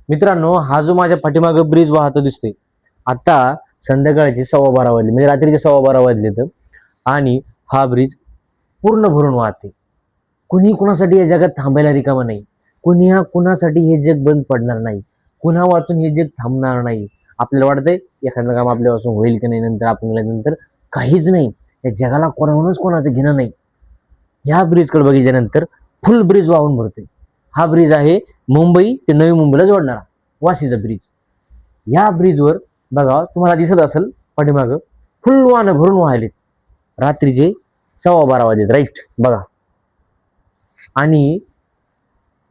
मित्रांनो, हा जो माझ्या पाठीमागे ब्रिज वाहतो दिसतोय, आता संध्याकाळचे 12:15 वाजले, म्हणजे रात्रीचे 12:15 वाजले तर, आणि हा ब्रिज पूर्ण भरून वाहते. कुणी कुणासाठी या जगात थांबायला रिकामा नाही. कुणी कुणासाठी हे जग बंद पडणार नाही. कुणा वाचून हे जग थांबणार नाही. आपल्याला वाटतंय एखादं काम आपल्या वाचून होईल की नाही, नंतर आपण गेल्यानंतर काहीच नाही. या जगाला कोणाहूनच कोणाचं घेणं नाही. ह्या ब्रिजकडे बघितल्यानंतर फुल ब्रिज वाहून भरते. हा ब्रिज आहे मुंबई ते नवी मुंबईला जोडणारा वाशीचा ब्रिज. या ब्रिजवर बघा, तुम्हाला दिसत असेल पाठीमागं फुल वाहनं भरून वाहिलेत. रात्रीचे 12:15 वाजलेत, राईट बघा. आणि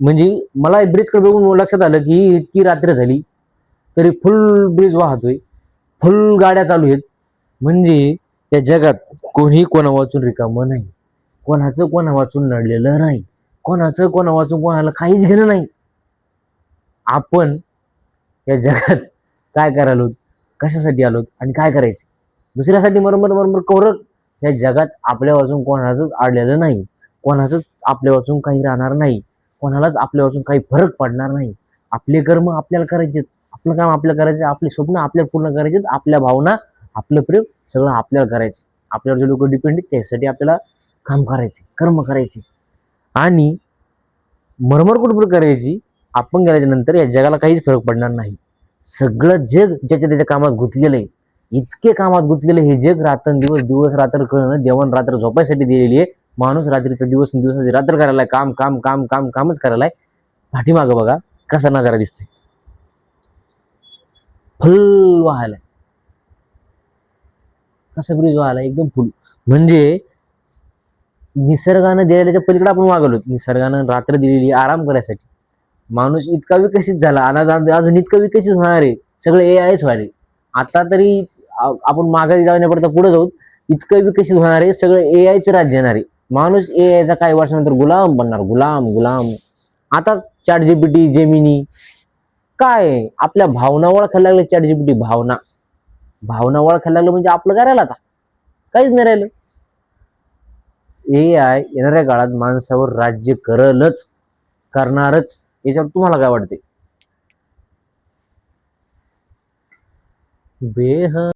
म्हणजे मला ब्रिजकडे बघून लक्षात आलं की इतकी रात्र झाली तरी फुल ब्रिज वाहतोय, फुल गाड्या चालू आहेत. म्हणजे या जगात कोणी कोणा वाचून रिकामं नाही. कोणाचं कोणा वाचून नडलेलं नाही. कोणाचं कोणा वाचून कोणाला काहीच घेणं नाही. आपण या जगात काय करायला, कशासाठी आलोत आणि काय करायचे? दुसऱ्यासाठी मरमर मरमर कौरक. या जगात आपल्या वाचून कोणाचंच आडलेलं नाही. कोणाचंच आपल्या वाचून काही राहणार नाही. कोणालाच आपल्या वाचून काही फरक पडणार नाही. आपले कर्म आपल्याला करायचे, आपलं काम आपल्याला करायचं, आपले स्वप्न आपल्याला पूर्ण करायचे, आपल्या भावना, आपलं प्रेम सगळं आपल्याला करायचं. आपल्यावर जे लोक डिपेंड आहेत त्यासाठी आपल्याला काम करायचे, कर्म करायचे. आणि मरमर कुठं करायची, आपण गेल्याच्या नंतर या जगाला काहीच फरक पडणार नाही. सगळं जग ज्याच्या त्याच्या कामात गुंतलेलं आहे. इतके कामात गुंतलेलं हे जग, रात्रंदिवस दिवस रात्र कळणं, देवान रात्र झोपायसाठी दिलेली आहे. माणूस रात्रीचा दिवस दिवसाची रात्र करायला, काम काम काम काम कामच करायलाय. पाठीमागं बघा कसा नजारा दिसतोय, फुल वाहायलाय. कसं ब्रिज वाहायला एकदम फुल. म्हणजे निसर्गानं दिलेल्याच्या पलीकडे आपण वागलो. निसर्गानं रात्र दिलेली आराम करायसाठी. माणूस इतका विकसित झाला आणि अजून इतका विकसित होणार आहे. सगळं AIच व्हायला. आता तरी आपण मागे जाण्यापर्यंत पुढे जाऊ, इतकं विकसित होणार आहे, सगळं AIच राज्य येणार आहे. माणूस AIचा काही वर्षानंतर गुलाम बनणार, गुलाम गुलाम. आता ChatGPT, जेमिनी काय आपल्या भावना ओळखायला लागले. ChatGPT भावना भावना ओळखायला लागलं म्हणजे आपलं काय राहिलं आता? काहीच नाही राहिलं. AI येणाऱ्या काळात माणसावर राज्य करलच, करणारच. याच्यावर तुम्हाला काय वाटते? बेह